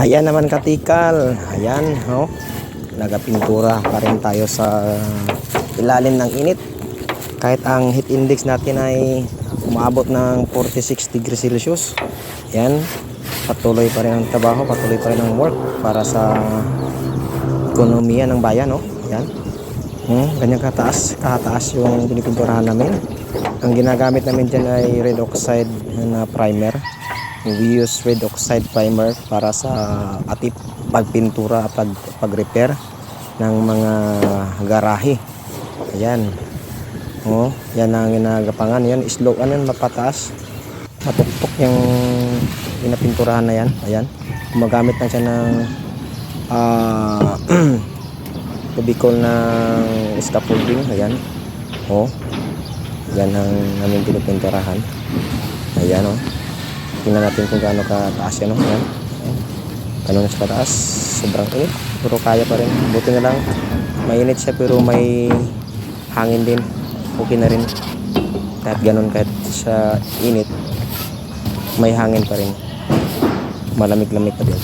Ayan naman katikal. Ayan, oh. Nagapintura pa rin tayo sa ilalim ng init. Kahit ang heat index natin ay umabot ng 46 degrees Celsius. Ayan, patuloy pa rin ang trabaho, patuloy pa rin ang work para sa ekonomiya ng bayan, oh. Ayan. Ganyan kataas yung pinipinturahan namin. Ang ginagamit namin dyan ay red oxide na primer. We use red oxide primer para sa atip pagpintura at pag-repair ng mga garahe. Ayan. Oh, yan ang ginagapangan. Yan, slow, mapataas. Matuktok yung pinapinturahan na yan. Ayan. Gumagamit lang siya ng tubikol ng scaffolding. Ayan. Oh. Yan ang namin pinipinturahan. Ayan, oh. Tingnan natin kung gaano kataas yan, oh. Ayan. Ganun siya kataas. Sobrang init. Pero kaya pa rin. Buti na lang. Mainit siya pero may hangin din. Okay na rin. Kahit ganun, kahit sa init, may hangin pa rin. Malamig-lamig pa din.